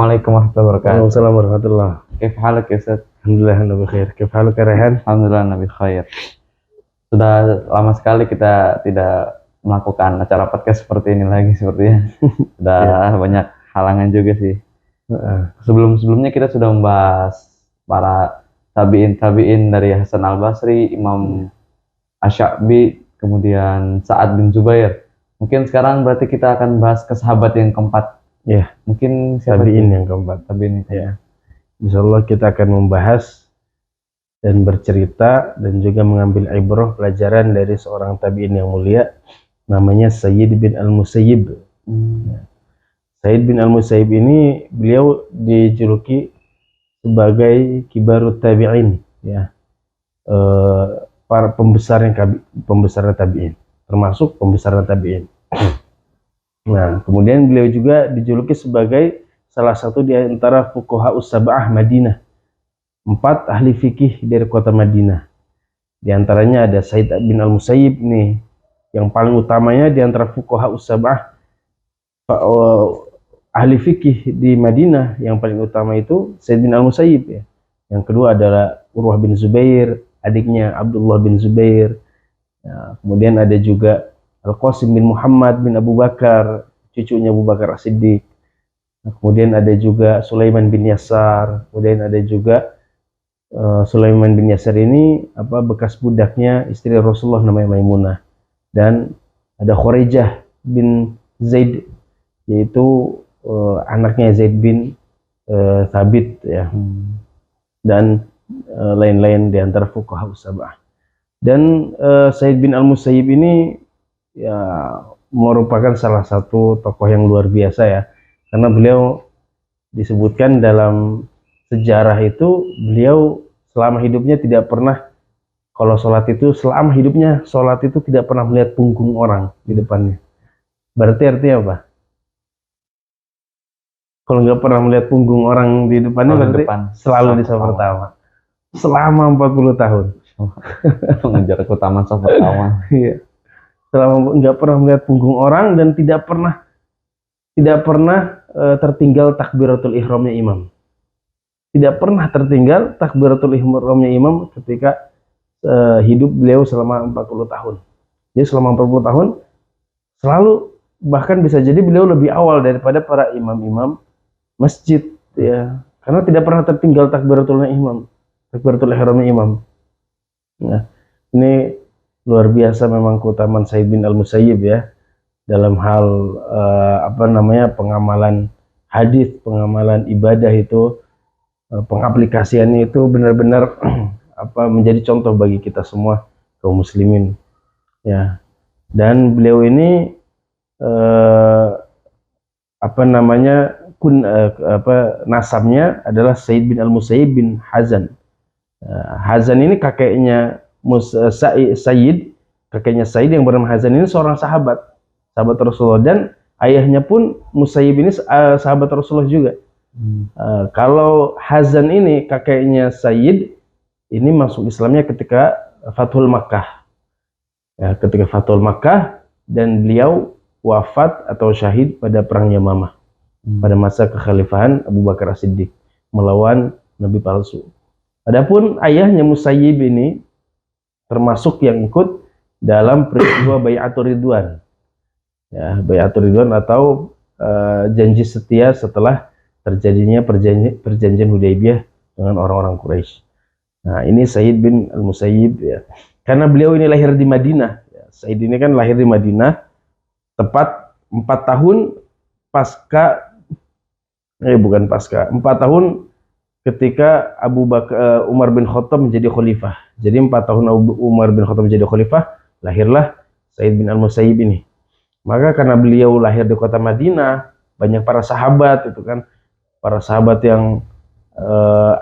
Assalamualaikum warahmatullahi wabarakatuh. Waalaikumsalam warahmatullah. Kif halak ya Ustaz? Alhamdulillah Nabi khair. Kif haluka Rehan? Alhamdulillah Nabi khair. Sudah lama sekali kita tidak melakukan acara podcast seperti ini lagi sepertinya. Sudah banyak halangan juga sih. Sebelum-sebelumnya kita sudah membahas para tabi'in dari Hasan al-Basri, Imam Asy-Sya'bi, kemudian Sa'ad bin Zubair. Mungkin sekarang berarti kita akan bahas ke sahabat yang keempat. Ya, Mungkin siapa tabi'in yang keempat. tabi'in? Ya. Insyaallah kita akan membahas dan bercerita dan juga mengambil ibrah pelajaran dari seorang tabi'in yang mulia, namanya Sayyid bin al-Musayyib. Sayyid bin al-Musayyib ini beliau dijuluki sebagai kibarut tabi'in, ya. Para pembesar tabi'in, termasuk pembesaran tabi'in. Nah, kemudian beliau juga dijuluki sebagai salah satu di antara fuqaha us-sab'ah Madinah, 4 ahli fikih dari kota Madinah. Di antaranya ada Said bin al-Musayyib nih, yang paling utamanya di antara fuqaha us-sab'ah ahli fikih di Madinah, yang paling utama itu Said bin al-Musayyib ya. Yang kedua adalah Urwah bin Zubair, adiknya Abdullah bin Zubair. Ya, kemudian ada juga Al-Qasim bin Muhammad bin Abu Bakar, cucunya Abu Bakar As-Siddiq. Nah, kemudian ada juga Sulaiman bin Yasar. Kemudian ada juga Sulaiman bin Yasar ini bekas budaknya istri Rasulullah namanya Maimunah. Dan ada Khuwarijah bin Zaid, yaitu anaknya Zaid bin Thabit ya. Dan lain-lain di antara fuqaha us-sab'ah. Dan Said bin al-Musayyib ini ya merupakan salah satu tokoh yang luar biasa ya, karena beliau disebutkan dalam sejarah itu beliau selama hidupnya tidak pernah, kalau sholat itu selama hidupnya sholat itu tidak pernah melihat punggung orang di depannya. Berarti artinya apa? Kalau nggak pernah melihat punggung orang di depannya berarti selalu di saf pertama selama 40 tahun. Mengejar keutamaan saf pertama. Iya. Selama nggak pernah melihat punggung orang dan tidak pernah tertinggal takbiratul ihramnya imam. Tidak pernah tertinggal takbiratul ihramnya imam ketika hidup beliau selama 40 tahun. Jadi selama 40 tahun selalu, bahkan bisa jadi beliau lebih awal daripada para imam-imam masjid ya, karena tidak pernah tertinggal takbiratul ihramnya imam. Nah, ini luar biasa memang keutamaan Said bin al-Musayyib ya, dalam hal pengamalan hadis, pengamalan ibadah itu, pengaplikasiannya itu benar-benar menjadi contoh bagi kita semua kaum muslimin ya. Dan beliau ini nasabnya adalah Said bin al-Musayyib bin Hazan. Hazan ini kakeknya Sayyid, kakeknya Said yang bernama Hazan ini seorang sahabat Rasulullah, dan ayahnya pun Musayyib ini sahabat Rasulullah juga. Kalau Hazan ini kakeknya Sayyid ini masuk Islamnya ketika Fathul Makkah ya, ketika Fathul Makkah, dan beliau wafat atau syahid pada perang Yamamah pada masa kekhalifahan Abu Bakar As-Siddiq melawan Nabi palsu. Adapun ayahnya Musayyib ini termasuk yang ikut dalam peristiwa Bai'atur Ridwan. Ya, Bai'atur Ridwan atau janji setia setelah terjadinya perjanjian Hudaybiyah dengan orang-orang Quraisy. Nah, ini Said bin al-Musayyib ya. Karena beliau ini lahir di Madinah. Ya, Said ini kan lahir di Madinah tepat 4 tahun pasca 4 tahun ketika Umar bin Khattab menjadi khalifah. Jadi 4 tahun Umar bin Khattab menjadi khalifah, lahirlah Said bin al-Musayyib ini. Maka karena beliau lahir di kota Madinah, banyak para sahabat itu kan, para sahabat yang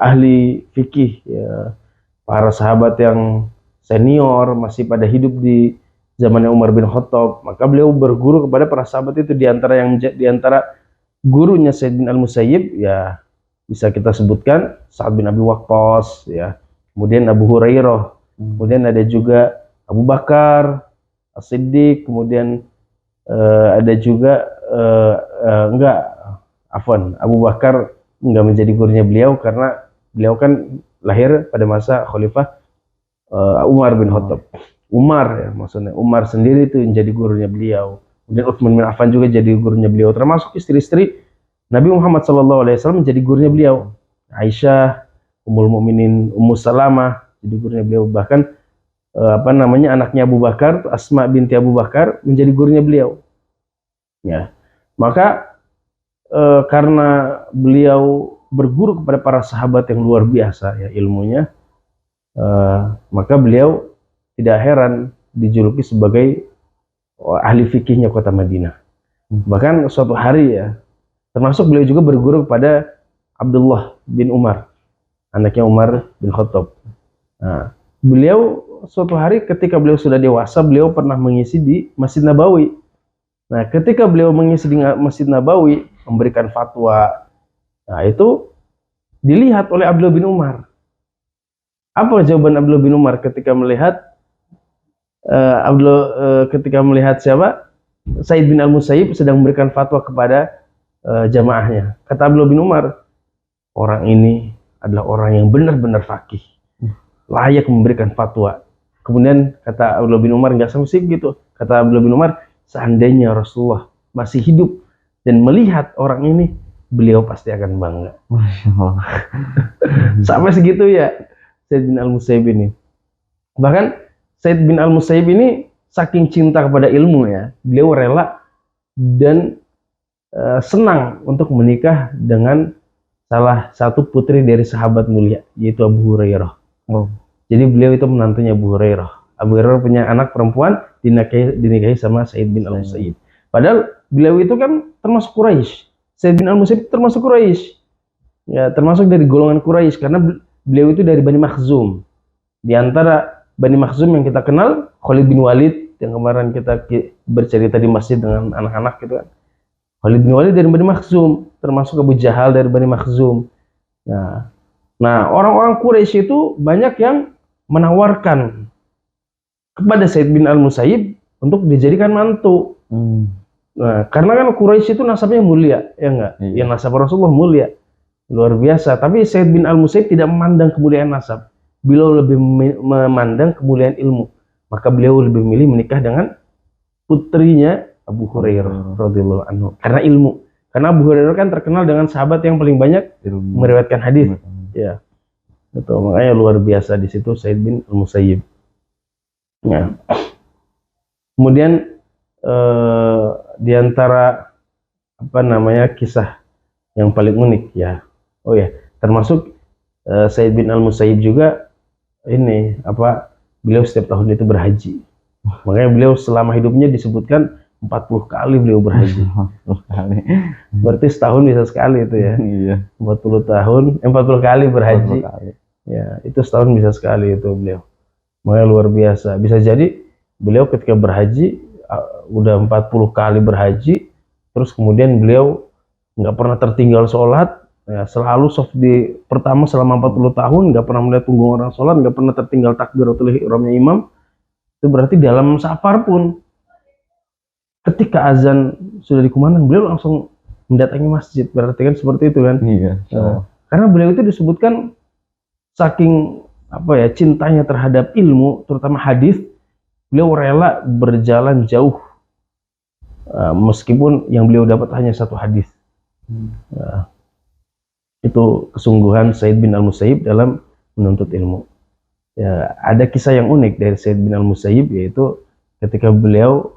ahli fikih ya, para sahabat yang senior masih pada hidup di zamannya Umar bin Khattab. Maka beliau berguru kepada para sahabat itu, di antara gurunya Said bin al-Musayyib ya bisa kita sebutkan Sa'ad bin Abi Waqqas ya, kemudian Abu Hurairah, kemudian ada juga Abu Bakar As-Siddiq, kemudian ada juga Afwan, Abu Bakar nggak menjadi gurunya beliau karena beliau kan lahir pada masa Khalifah Umar bin Khattab. Umar ya maksudnya, Umar sendiri itu yang jadi gurunya beliau. Kemudian Utsman bin Affan juga jadi gurunya beliau, termasuk istri-istri Nabi Muhammad SAW menjadi gurunya beliau. Aisyah, Ummul Mukminin, Ummu Salamah jadi gurunya beliau. Bahkan anaknya Abu Bakar, Asma binti Abu Bakar menjadi gurunya beliau. Ya, maka karena beliau berguru kepada para sahabat yang luar biasa ya ilmunya, maka beliau tidak heran dijuluki sebagai ahli fikihnya kota Madinah. Bahkan suatu hari ya, termasuk beliau juga berguru kepada Abdullah bin Umar, anaknya Umar bin Khattab. Nah, beliau suatu hari ketika beliau sudah dewasa, beliau pernah mengisi di Masjid Nabawi. Nah, ketika beliau mengisi di Masjid Nabawi, memberikan fatwa, nah itu dilihat oleh Abdullah bin Umar. Apa jawaban Abdullah bin Umar ketika melihat ketika melihat siapa? Said bin Al-Musayyib sedang memberikan fatwa kepada jamaahnya. Kata Abdullah bin Umar, orang ini adalah orang yang benar-benar faqih, layak memberikan fatwa. Kemudian kata Abdullah bin Umar, nggak sampai gitu. Kata Abdullah bin Umar, seandainya Rasulullah masih hidup dan melihat orang ini, beliau pasti akan bangga. Sampai segitu ya Said bin Al-Musayyib ini. Bahkan Said bin Al-Musayyib ini saking cinta kepada ilmu ya, beliau rela dan senang untuk menikah dengan salah satu putri dari sahabat mulia, yaitu Abu Hurairah. Jadi beliau itu menantunya Abu Hurairah. Abu Hurairah punya anak perempuan, dinikahi sama Said bin Al-Musayyib. Padahal beliau itu kan termasuk Quraisy. Said bin Al-Musayyib termasuk Quraisy. Ya, termasuk dari golongan Quraisy karena beliau itu dari Bani Makhzum. Di antara Bani Makhzum yang kita kenal, Khalid bin Walid yang kemarin kita bercerita di masjid dengan anak-anak gitu kan. Khalid bin Walid dari Bani Makhzum, termasuk Abu Jahal dari Bani Makhzum. Nah, orang-orang Quraisy itu banyak yang menawarkan kepada Said bin Al-Musayyib untuk dijadikan mantu. Nah, karena kan Quraisy itu nasabnya mulia, ya enggak? Yang nasab Rasulullah mulia, luar biasa. Tapi Said bin Al-Musayyib tidak memandang kemuliaan nasab. Beliau lebih memandang kemuliaan ilmu. Maka beliau lebih memilih menikah dengan putrinya Abu Hurairah radhiyallahu anhu karena ilmu. Karena Abu Hurairah kan terkenal dengan sahabat yang paling banyak meriwayatkan hadis. Ya. Betul, makanya luar biasa di situ Said bin Al-Musayyib. Ya. Kemudian di antara kisah yang paling unik ya. Oh ya, termasuk Said bin Al-Musayyib juga beliau setiap tahun itu berhaji. Makanya beliau selama hidupnya disebutkan 40 kali beliau berhaji. 40 kali. Berarti setahun bisa sekali itu ya. Iya. 40 kali berhaji. 40 kali. Ya, itu setahun bisa sekali itu beliau. Makanya luar biasa. Bisa jadi beliau ketika berhaji udah 40 kali berhaji, terus kemudian beliau nggak pernah tertinggal sholat. Ya, selalu soft di pertama selama 40 tahun nggak pernah melihat punggung orang sholat, nggak pernah tertinggal takbiratul ihramnya imam. Itu berarti dalam safar pun ketika azan sudah dikumandang beliau langsung mendatangi masjid. Berarti kan seperti itu kan? Iya. Karena beliau itu disebutkan saking cintanya terhadap ilmu, terutama hadis, beliau rela berjalan jauh meskipun yang beliau dapat hanya satu hadis. Itu kesungguhan Said bin Al-Musayyib dalam menuntut ilmu. Ya, ada kisah yang unik dari Said bin Al-Musayyib, yaitu ketika beliau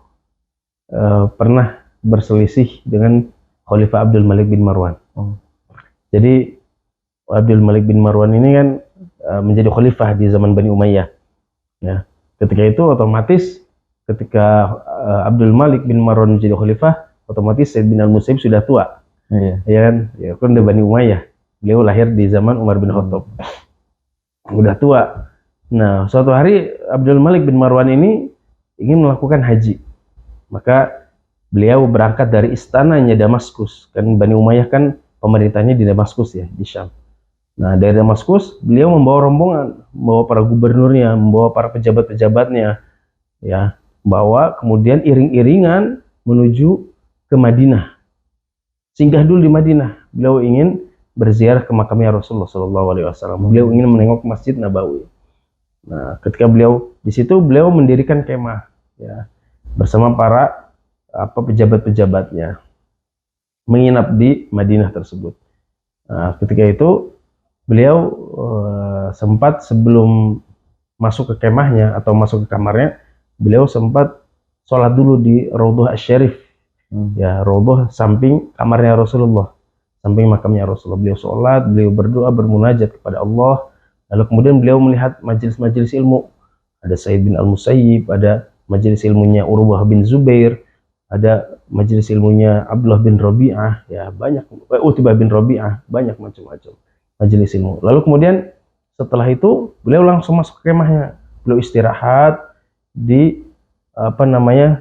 pernah berselisih dengan Khalifah Abdul Malik bin Marwan. Jadi Abdul Malik bin Marwan ini kan menjadi khalifah di zaman Bani Umayyah. Ya, ketika itu otomatis ketika Abdul Malik bin Marwan menjadi khalifah, otomatis Said bin Al-Musayyib sudah tua. Iya. Ya kan? Ya kan udah Bani Umayyah. Beliau lahir di zaman Umar bin Khattab. Udah tua. Nah, suatu hari Abdul Malik bin Marwan ini ingin melakukan haji. Maka beliau berangkat dari istananya Damaskus. Kan Bani Umayyah kan pemerintahnya di Damaskus ya, di Syam. Nah, dari Damaskus beliau membawa rombongan, membawa para gubernurnya, membawa para pejabat-pejabatnya, ya, bawa kemudian iring-iringan menuju ke Madinah. singgah dulu di Madinah. Beliau ingin berziarah ke makamnya Rasulullah SAW. Beliau ingin menengok Masjid Nabawi. Nah, ketika beliau di situ, beliau mendirikan kemah, ya, bersama para pejabat-pejabatnya, menginap di Madinah tersebut. Nah, ketika itu beliau sempat sebelum masuk ke kemahnya atau masuk ke kamarnya, beliau sempat sholat dulu di Raudhah Asy-Syarif, ya, Raudhah samping kamarnya Rasulullah, samping makamnya Rasulullah. Beliau sholat, beliau berdoa, bermunajat kepada Allah. Lalu kemudian beliau melihat majelis-majelis ilmu. Ada Said bin Al-Musayyib, ada majelis ilmunya Urwah bin Zubair, ada majelis ilmunya Abdullah bin Rabi'ah, ya banyak, Utbah bin Rabi'ah, banyak macam-macam majelis ilmu. Lalu kemudian setelah itu beliau langsung masuk ke kemahnya. Beliau istirahat di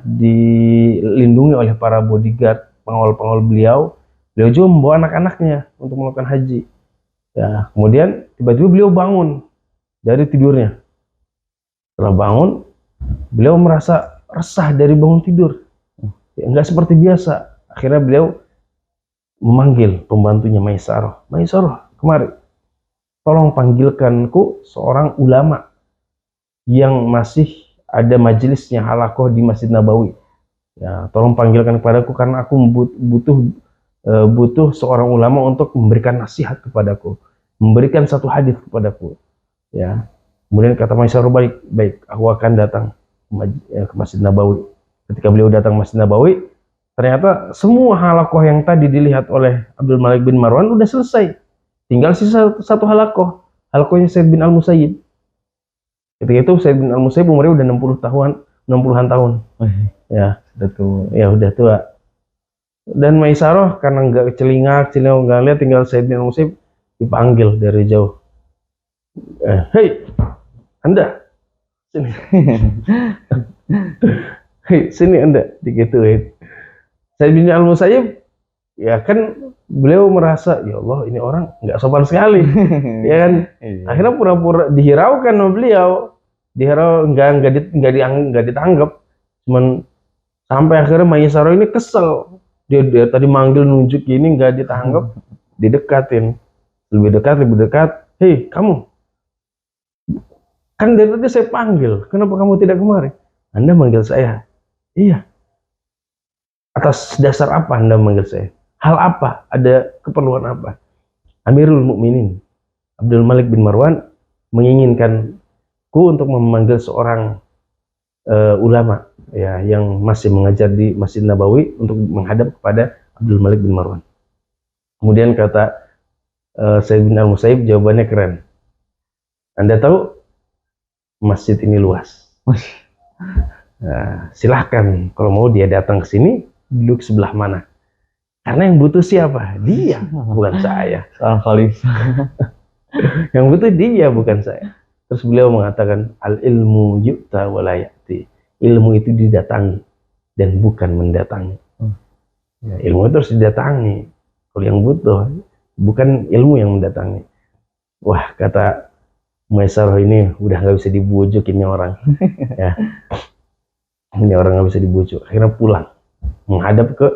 dilindungi oleh para bodyguard, pengawal-pengawal beliau. Beliau juga membawa anak-anaknya untuk melakukan haji. Ya, kemudian tiba-tiba beliau bangun dari tidurnya. Setelah bangun, beliau merasa resah dari bangun tidur. Ya, enggak seperti biasa. Akhirnya beliau memanggil pembantunya Maisarah. Maisarah, kemari. Tolong panggilkanku seorang ulama yang masih ada majelisnya halakoh di Masjid Nabawi. Ya, tolong panggilkan kepadaku karena aku butuh seorang ulama untuk memberikan nasihat kepadaku, memberikan satu hadis kepadaku. Ya, kemudian kata Maisarah, baik, aku akan datang ke Masjid Nabawi. Ketika beliau datang ke Masjid Nabawi, ternyata semua halakoh yang tadi dilihat oleh Abdul Malik bin Marwan udah selesai. Tinggal sisa satu halakoh, halakohnya Said bin Al-Musayyib. Ketika itu Said bin Al-Musayyib umurnya udah 60-an tahun. Ya, udah tua. Dan Maisarah karena nggak celingak nggak lihat, tinggal Said bin Al-Musayyib dipanggil dari jauh. Hei, Anda, sini. Hei, sini Anda, digituin. Said bin Al-Musayyib, ya kan beliau merasa, ya Allah ini orang nggak sopan sekali, ya kan. Akhirnya pura-pura dihiraukan sama beliau, nggak ditanggap, cuman sampai akhirnya Maisarah ini kesel. Dia tadi manggil nunjuk gini nggak ditanggap, didekatin, lebih dekat. Hei kamu, kan dari tadi saya panggil, kenapa kamu tidak kemari? Anda manggil saya, iya. Atas dasar apa Anda manggil saya? Hal apa? Ada keperluan apa? Amirul Mukminin Abdul Malik bin Marwan menginginkanku untuk memanggil seorang ulama, ya, yang masih mengajar di Masjid Nabawi untuk menghadap kepada Abdul Malik bin Marwan. Kemudian kata Said bin Al-Musayyib, jawabannya keren. Anda tahu masjid ini luas. Nah, silahkan kalau mau dia datang ke sini, duduk sebelah mana. Karena yang butuh siapa? Dia, bukan saya. Khalifah. Yang butuh dia, bukan saya. Terus beliau mengatakan, al-ilmu yu'ta wa la ya'ti. Ilmu itu didatangi dan bukan mendatangi. Ya, ilmu itu harus didatangi. Kalau yang butuh, bukan ilmu yang mendatangi. Wah, kata Maisarah ini udah nggak bisa dibujuk ini orang. Ya. Ini orang nggak bisa dibujuk. Akhirnya pulang, menghadap ke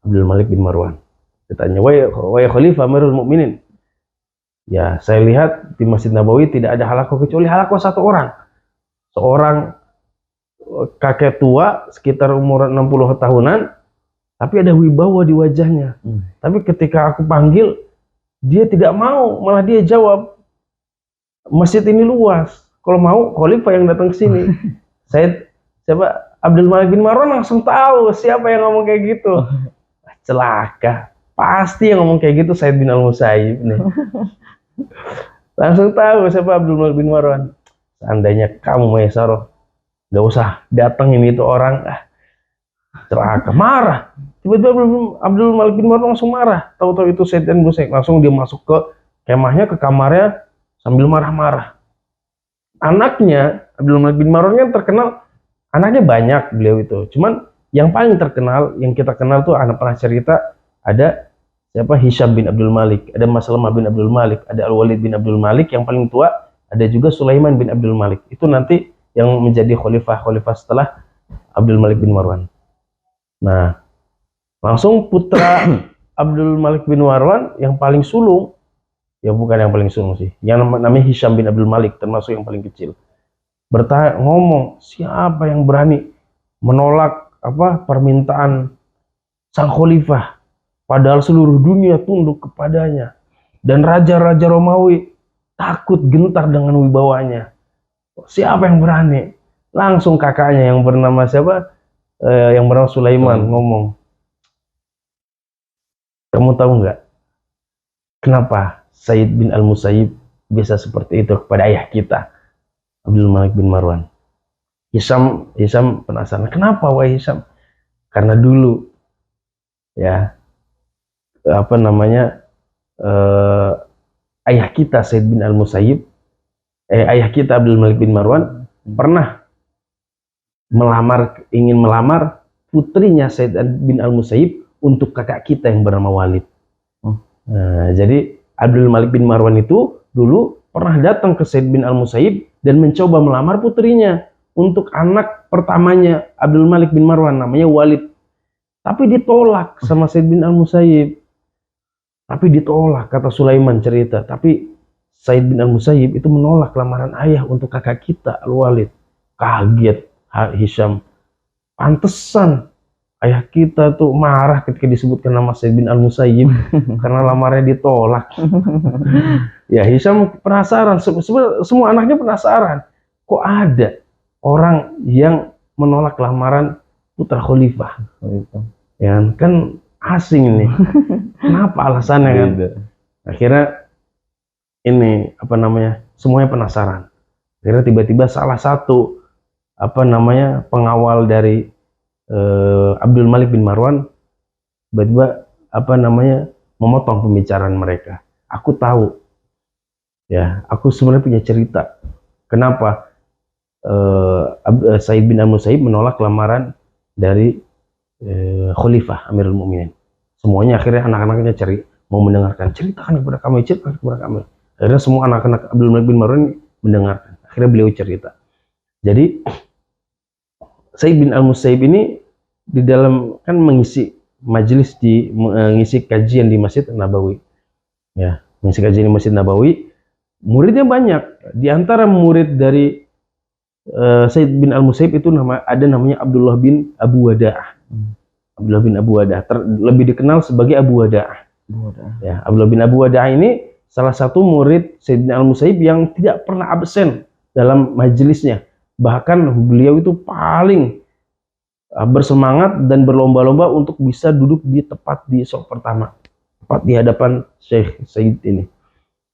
Abdul Malik bin Marwan. Ditanya, wahai Khalifah Amirul Mukminin, ya saya lihat di Masjid Nabawi tidak ada halakoh kecuali halakoh satu orang. Seorang kakek tua sekitar umur 60 tahunan, tapi ada wibawa di wajahnya. Tapi ketika aku panggil, dia tidak mau, malah dia jawab, masjid ini luas, kalau mau Khalifah yang datang ke sini. Siapa? Abdul Malik bin Marwan langsung tahu siapa yang ngomong kayak gitu. Celaka, pasti yang ngomong kayak gitu Said bin Al-Musayyib nih. Langsung tahu siapa Abdul Malik bin Marwan. Seandainya kamu Maisarah, nggak usah datang ini itu orang. Celaka, marah. Tiba-tiba Abdul Malik bin Marwan langsung marah. Tahu-tahu itu Said bin Al-Musayyib, langsung dia masuk ke kemahnya, ke kamarnya sambil marah-marah. Anaknya Abdul Malik bin Marwan kan terkenal, anaknya banyak beliau itu. Cuman yang paling terkenal, yang kita kenal tuh, anak pernah cerita, ada siapa? Hisham bin Abdul Malik, ada Maslamah bin Abdul Malik, ada Al-Walid bin Abdul Malik yang paling tua, ada juga Sulaiman bin Abdul Malik. Itu nanti yang menjadi khalifah setelah Abdul Malik bin Marwan. Nah, langsung putra Abdul Malik bin Marwan yang paling sulung, ya bukan yang paling sulung sih, yang namanya Hisham bin Abdul Malik, termasuk yang paling kecil. Bertanya, ngomong, siapa yang berani menolak permintaan sang khalifah, padahal seluruh dunia tunduk kepadanya, dan raja-raja Romawi takut gentar dengan wibawanya. Siapa yang berani? Langsung kakaknya yang bernama siapa? Yang bernama Sulaiman ngomong, kamu tahu nggak kenapa Said bin Al-Musayyib bisa seperti itu kepada ayah kita, Abdul Malik bin Marwan? Hisham penasaran, kenapa wahai Hisham? Karena dulu ya ayah kita Said bin Al-Musayyib, ayah kita Abdul Malik bin Marwan pernah ingin melamar putrinya Said bin Al-Musayyib untuk kakak kita yang bernama Walid. Nah, jadi Abdul Malik bin Marwan itu dulu pernah datang ke Said bin Al-Musayyib dan mencoba melamar putrinya untuk anak pertamanya Abdul Malik bin Marwan, namanya Walid. Tapi ditolak sama Said bin Al-Musayyib. Tapi ditolak, kata Sulaiman cerita. Tapi Said bin Al-Musayyib itu menolak lamaran ayah untuk kakak kita, Al-Walid. Kaget Hisham. Pantesan ayah kita tuh marah ketika disebutkan nama Said bin Al-Musayyib karena lamarnya ditolak. Ya, Hisham penasaran, semua anaknya penasaran. Kok ada orang yang menolak lamaran putra khalifah? Ya kan asing ini. Kenapa alasannya kan? Akhirnya ini semuanya penasaran. Akhirnya tiba-tiba salah satu pengawal dari Abdul Malik bin Marwan tiba-tiba memotong pembicaraan mereka. Aku tahu, ya, aku sebenarnya punya cerita kenapa Said bin Al-Musayyib menolak lamaran dari Khalifah Amirul Mukminin. Semuanya akhirnya anak-anaknya mau mendengarkan, ceritakan kepada kami. Akhirnya semua anak-anak Abdul Malik bin Marwan mendengarkan. Akhirnya beliau cerita. Jadi Said bin Al-Musayyib ini di dalam kan mengisi majelis mengisi kajian di Masjid Nabawi. Ya, mengisi kajian di Masjid Nabawi. Muridnya banyak. Di antara murid dari Said bin Al-Musayyib itu namanya Abdullah bin Abu Wada'ah. Abdullah bin Abu Wada'ah lebih dikenal sebagai Abu Wada'ah. Ya, Abdullah bin Abu Wada'ah ini salah satu murid Said bin Al-Musayyib yang tidak pernah absen dalam majelisnya. Bahkan beliau itu paling bersemangat dan berlomba-lomba untuk bisa duduk tepat di saf pertama, tepat di hadapan Syekh Said ini.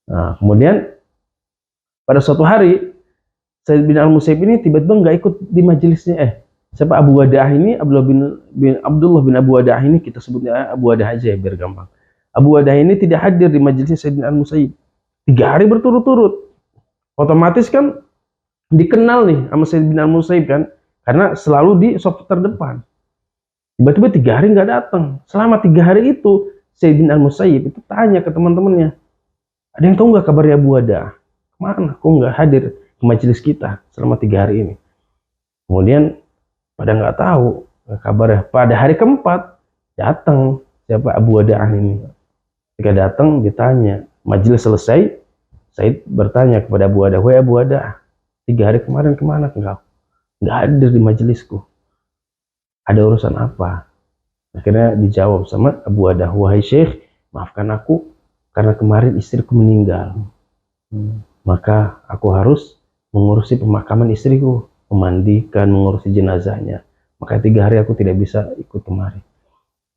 Nah, kemudian pada suatu hari Said bin Al-Musayyib ini tiba-tiba nggak ikut di majelisnya. Siapa Abu Wada'ah ini? Abdullah bin Abu Wada'ah ini, kita sebutnya Abu Wada'ah aja ya biar gampang. Abu Wada'ah ini tidak hadir di majelisnya Said bin Al-Musayyib 3 hari berturut-turut. Otomatis kan dikenal nih sama Said bin Al-Musayyib kan, karena selalu di saf terdepan. Tiba-tiba 3 hari nggak datang. Selama 3 hari itu Said bin Al-Musayyib itu tanya ke teman-temannya, ada yang tahu nggak kabarnya Abu Wada'ah? Kemana? Kok nggak hadir ke majelis kita selama 3 hari ini? Kemudian pada nggak tahu kabarnya. Pada hari keempat datang siapa Abu Wada'ah ini. Ketika datang ditanya, majelis selesai, Said bertanya kepada Abu Wada'ah, "Wahai Abu Wada'ah, 3 hari kemarin kemana engkau? Nggak hadir di majelisku. Ada urusan apa?" Akhirnya dijawab sama Abu Wada'ah, "Wahai Syekh, maafkan aku karena kemarin istriku meninggal. Maka aku harus mengurusi pemakaman istriku, memandikan, mengurusi jenazahnya. Maka 3 hari aku tidak bisa ikut kemari."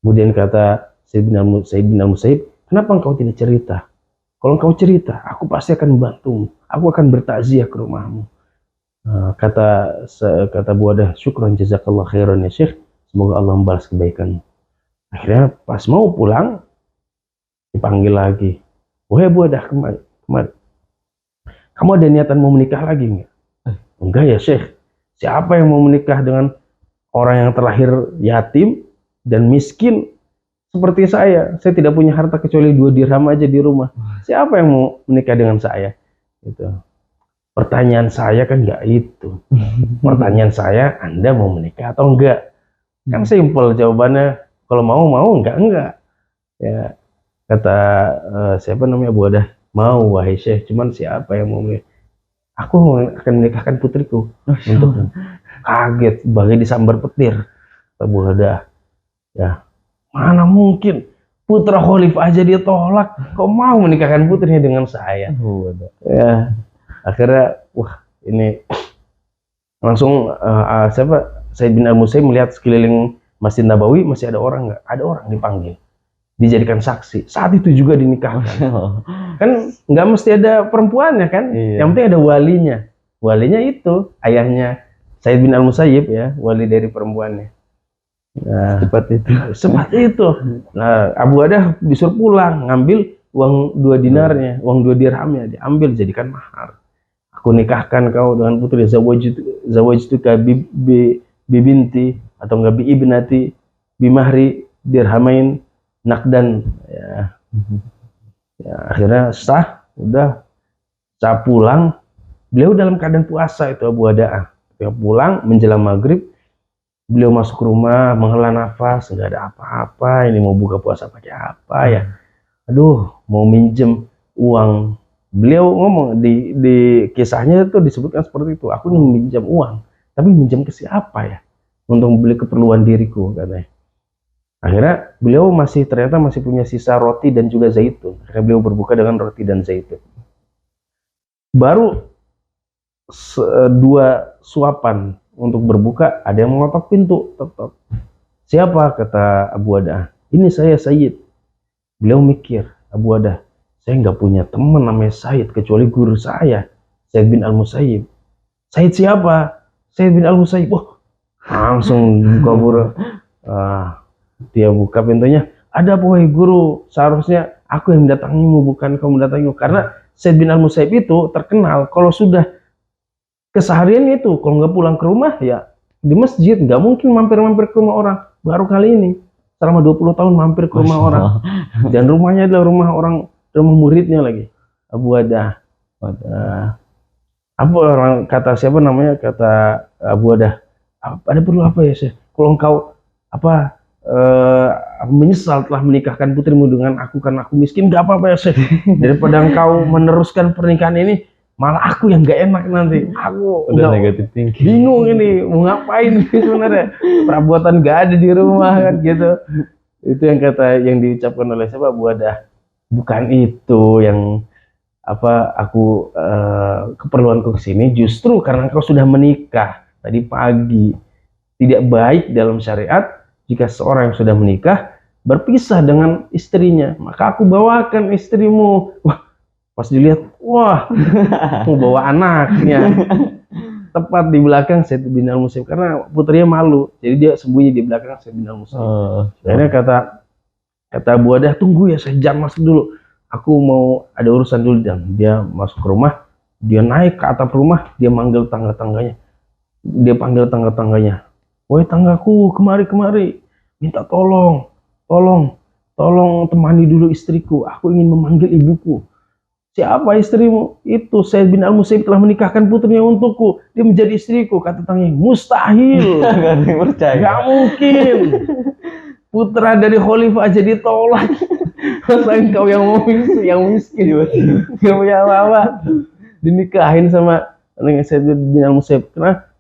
Kemudian kata Said bin Al-Musayyib, "Kenapa engkau tidak cerita? Kalau engkau cerita, aku pasti akan membantumu. Aku akan bertakziah ke rumahmu." Kata Abu Wada'ah, "Syukran jazakallah khairan ya Syekh. Semoga Allah membalas kebaikanmu." Akhirnya pas mau pulang dipanggil lagi, "Wahai Abu Wada'ah, kemari. Kamu ada niatan mau menikah lagi enggak?" "Enggak ya Syekh. Siapa yang mau menikah dengan orang yang terlahir yatim dan miskin seperti saya? Saya tidak punya harta kecuali 2 dirham aja di rumah. Siapa yang mau menikah dengan saya?" Gitu. Pertanyaan saya kan enggak itu. Pertanyaan saya, Anda mau menikah atau enggak? Kan simpel jawabannya. Kalau mau, enggak. Ya, kata siapa namanya Abu Adah, mau wahai Syekh, cuman siapa yang mau menikah? Aku akan menikahkan putriku untukmu. Kaget, bagai disambar petir Abu Adah. Ya, mana mungkin putra khalifah aja dia tolak, kok mau menikahkan putrinya dengan saya? Ya, akhirnya wah ini langsung siapa Said bin Al-Musayyib melihat sekeliling Masjid Nabawi masih ada orang nggak? Ada orang dipanggil, dijadikan saksi. Saat itu juga dinikahkan. Kan nggak mesti ada perempuannya kan? Iya. Yang penting ada walinya. Walinya itu ayahnya Said bin Al-Musayyib ya, wali dari perempuannya. Nah, seperti itu. Nah, Abu Adah disuruh pulang, ngambil uang 2 dinarnya, uang 2 dirhamnya, diambil jadikan mahar. Aku nikahkan kau dengan putri zawajtuka binti atau enggak bi ibnati bimahri dirhamain nakdan ya. Ya, akhirnya sah, udah sah pulang. Beliau dalam keadaan puasa itu Abu Adah. Ketika pulang menjelang maghrib, beliau masuk ke rumah, menghela nafas, nggak ada apa-apa. Ini mau buka puasa pakai apa ya? Aduh, mau minjem uang. Beliau ngomong di kisahnya itu disebutkan seperti itu. Aku ingin minjam uang, tapi minjam ke siapa ya? Untuk membeli keperluan diriku katanya. Akhirnya beliau ternyata masih punya sisa roti dan juga zaitun. Akhirnya beliau berbuka dengan roti dan zaitun. Baru 2 suapan untuk berbuka, ada yang mengotok pintu. Tok. Siapa? Kata Abu Adah. Ini saya Sayyid. Beliau mikir, Abu Adah, saya nggak punya teman namanya Said kecuali guru saya, Said bin Al-Musayyib. Said siapa? Said bin Al-Musayyib. Wah, langsung buka dia buka pintunya. Ada apa wahai guru? Seharusnya aku yang mendatangimu, bukan kamu mendatangimu. Karena Said bin Al-Musayyib itu terkenal kalau sudah keseharian itu, kalau nggak pulang ke rumah ya di masjid, nggak mungkin mampir-mampir ke rumah orang. Baru kali ini selama 20 tahun mampir ke rumah orang, dan rumahnya adalah rumah muridnya lagi, Abu Adah. Apa orang kata siapa namanya, kata Abu Adah, ada perlu apa ya Syekh? Kalau engkau menyesal telah menikahkan putrimu dengan aku karena aku miskin, nggak apa-apa ya Syekh. Daripada engkau meneruskan pernikahan ini, malah aku yang nggak enak nanti. Aku udah negatif thinking, bingung ini mau ngapain sebenarnya, perabotan nggak ada di rumah kan gitu. Itu yang diucapkan oleh siapa, Abu Adah. Bukan itu yang aku keperluanku kesini, justru karena kau sudah menikah tadi pagi. Tidak baik dalam syariat jika seorang yang sudah menikah berpisah dengan istrinya. Maka aku bawakan istrimu. Wah, pas dilihat, wah, mau bawa anaknya. Tepat di belakang Said bin Al-Musayyib, karena putrinya malu, jadi dia sembunyi di belakang Said bin Al-Musayyib. Akhirnya kata Abu Adah, tunggu ya, saya jangan masuk dulu, aku mau ada urusan dulu. Dan dia masuk ke rumah, dia naik ke atap rumah, dia manggil tangga-tangganya, dia panggil tangga-tangganya, woi tanggaku, kemari, minta tolong temani dulu istriku, aku ingin memanggil ibuku. Siapa istrimu? Itu Said bin Al-Musayyib telah menikahkan putrinya untukku, dia menjadi istriku. Kata tangannya, mustahil. Gak mungkin, putra dari khalifah aja ditolak. Masa engkau yang miskin, gak punya apa-apa, dinikahin sama Said bin Al-Musayyib.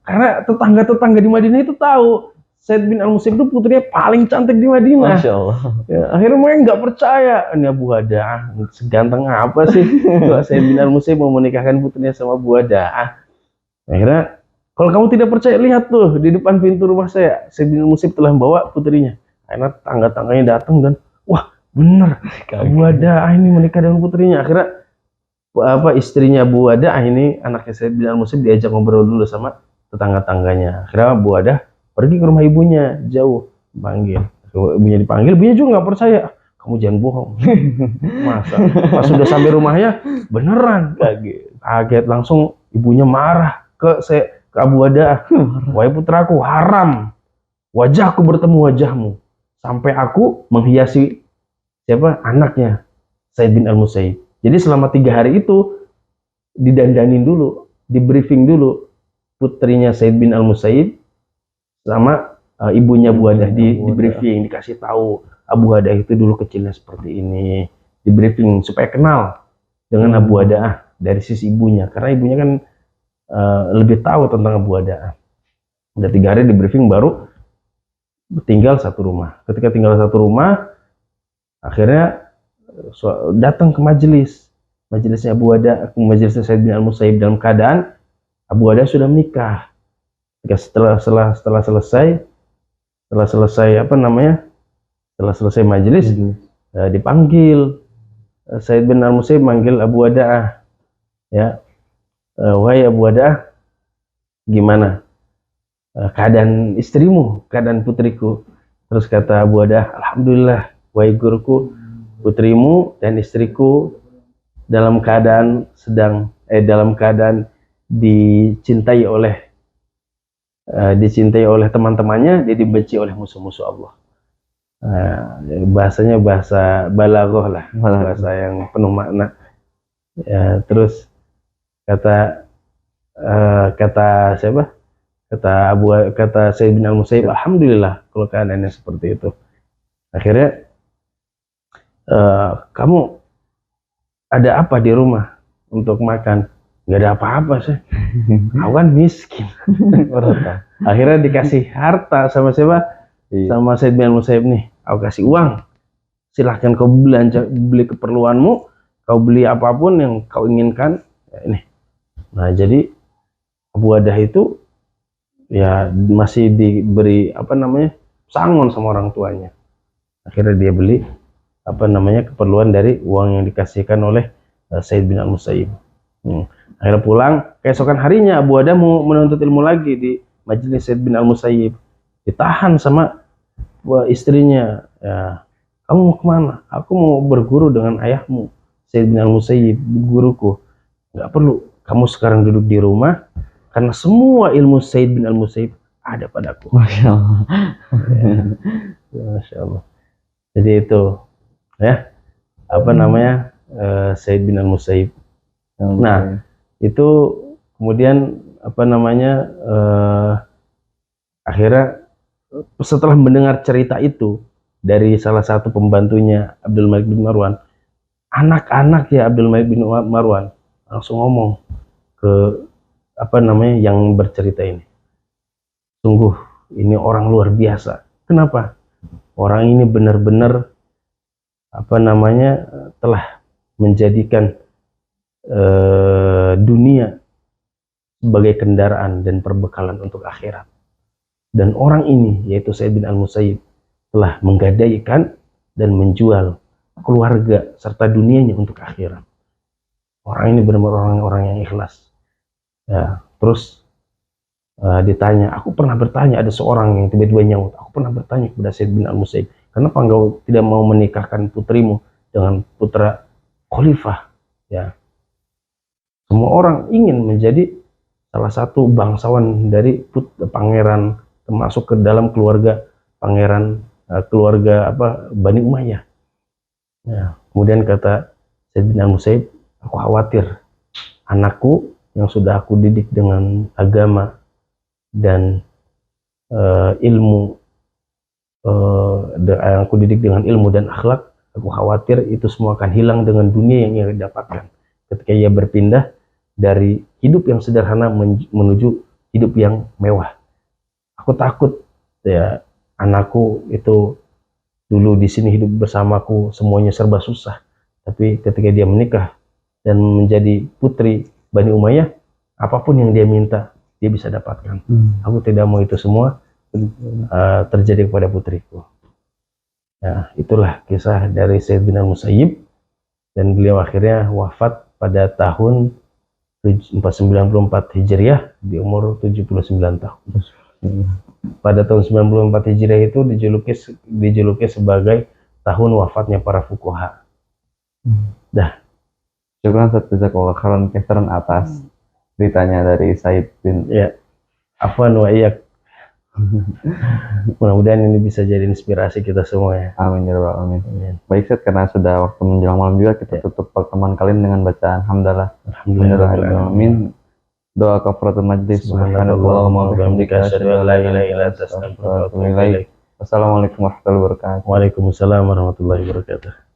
Karena tetangga-tetangga di Madinah itu tahu Said bin Al-Musayyib itu putrinya paling cantik di Madinah. Masya Allah. Ya, akhirnya mereka nggak percaya. Ini Abu Adah seganteng apa sih? Said bin Al-Musayyib mau menikahkan putrinya sama Abu Adah. Akhirnya, kalau kamu tidak percaya, lihat tuh di depan pintu rumah saya, Said bin Al-Musayyib telah membawa putrinya. Akhirnya tangga-tangganya datang dan wah bener, Abu Adah ini menikah dengan putrinya. Akhirnya istrinya Abu Adah ini, anaknya Said bin Al-Musayyib, diajak ngobrol dulu sama tetangga-tangganya. Akhirnya Abu Adah pergi ke rumah ibunya, jauh, panggil. Ibunya dipanggil, ibunya juga nggak percaya. Kamu jangan bohong. Masa? Pas sudah sampai rumahnya, beneran. Kaget langsung, ibunya marah ke Abu Adah. Wahai putraku, haram wajahku bertemu wajahmu sampai aku menghiasi anaknya Said bin Al-Musayyib. Jadi selama 3 hari itu didandanin dulu, di briefing dulu putrinya Said bin Al-Musayyib sama ibunya Abu Adah, di briefing, dikasih tahu Abu Hadah itu dulu kecilnya seperti ini, di briefing supaya kenal dengan Abu Hadah dari sisi ibunya, karena ibunya kan lebih tahu tentang Abu Hadah. Udah 3 hari di briefing baru tinggal satu rumah. Ketika tinggal satu rumah, akhirnya datang ke majelisnya Abu Hadah, majelisnya Said bin Al-Musayyib dalam keadaan Abu Hadah sudah menikah. Setelah selesai majelis, dipanggil Said bin Al-Musayyib manggil Abu Hadah, ya, wahai Abu Hadah, gimana keadaan istrimu, keadaan putriku? Terus kata Abu Hadah, alhamdulillah wahai guruku, putrimu dan istriku dalam keadaan dicintai oleh teman-temannya, dia dibenci oleh musuh-musuh Allah. Bahasanya bahasa balaghah lah, bahasa yang penuh makna. Ya, terus kata siapa? Kata Said bin Al-Musayyib, alhamdulillah kalau keadaannya seperti itu. Akhirnya kamu ada apa di rumah untuk makan? Nggak ada apa-apa sih. Aku kan miskin. Akhirnya dikasih harta sama siapa? Sama Said bin Al-Musayyib nih. Aku kasih uang. Silahkan kau belanja, beli keperluanmu. Kau beli apapun yang kau inginkan. Ya, ini. Nah, jadi Abu Hadah itu ya masih diberi sangon sama orang tuanya. Akhirnya dia beli keperluan dari uang yang dikasihkan oleh Said bin Al-Musayyib. Akhirnya pulang, keesokan harinya Abu Hadah mau menuntut ilmu lagi di majelis Said bin Al-Musayyib. Ditahan sama istrinya. Ya, kamu mau kemana? Aku mau berguru dengan ayahmu, Said bin Al-Musayyib, guruku. Nggak perlu, kamu sekarang duduk di rumah, karena semua ilmu Said bin Al-Musayyib ada padaku. Masya Allah. Ya, Masya Allah. Jadi itu, ya, Said bin Al-Musayyib. Nah, itu kemudian akhirnya setelah mendengar cerita itu dari salah satu pembantunya Abdul Malik bin Marwan, anak-anak ya Abdul Malik bin Marwan langsung ngomong ke yang bercerita ini, sungguh ini orang luar biasa. Kenapa? Orang ini benar-benar telah menjadikan dunia sebagai kendaraan dan perbekalan untuk akhirat. Dan orang ini, yaitu Said bin Al-Musayyib, telah menggadaikan dan menjual keluarga serta dunianya untuk akhirat. Orang ini benar-benar orang yang ikhlas. Ya, terus ditanya, aku pernah bertanya, ada seorang yang tiba-tiba nyaut, aku pernah bertanya kepada Said bin Al-Musayyib, kenapa engkau tidak mau menikahkan putrimu dengan putra khalifah? Ya, semua orang ingin menjadi salah satu bangsawan dari pangeran, termasuk ke dalam keluarga pangeran, keluarga Bani Umayyah. Ya, kemudian kata Said bin Al-Musayyib, aku khawatir anakku yang sudah aku didik dengan agama dan ilmu, yang aku didik dengan ilmu dan akhlak, aku khawatir itu semua akan hilang dengan dunia yang ia dapatkan ketika ia berpindah dari hidup yang sederhana menuju hidup yang mewah. Aku takut ya anakku itu dulu di sini hidup bersamaku, semuanya serba susah, tapi ketika dia menikah dan menjadi putri Bani Umayyah, apapun yang dia minta dia bisa dapatkan. Aku tidak mau itu semua terjadi kepada putriku. Ya, itulah kisah dari Said bin Al-Musayyib, dan beliau akhirnya wafat pada tahun 494 Hijriah di umur 79 tahun. Pada tahun 94 Hijriah itu dijuluki sebagai tahun wafatnya para fuqaha. Dah. Syukran Ustaz, jazakallahu khairan katsiran atas ceritanya dari Said bin. Ya. Afwan wa iyyak. Mudah-mudahan ini bisa jadi inspirasi kita semua ya. Amin ya rabbal alamin. Amin. Baik Ustaz, karena sudah waktu menjelang malam juga, kita tutup pertemuan kali ini dengan bacaan hamdalah. Alhamdulillahirrahmanirrahim. Doa kafaratul majlis. Subhanallahumma wa bihamdika asyhadu an la ilaha illa anta astaghfiruka wa atubu ilaik. Wassalamualaikum warahmatullahi wabarakatuh. Waalaikumsalam warahmatullahi wabarakatuh.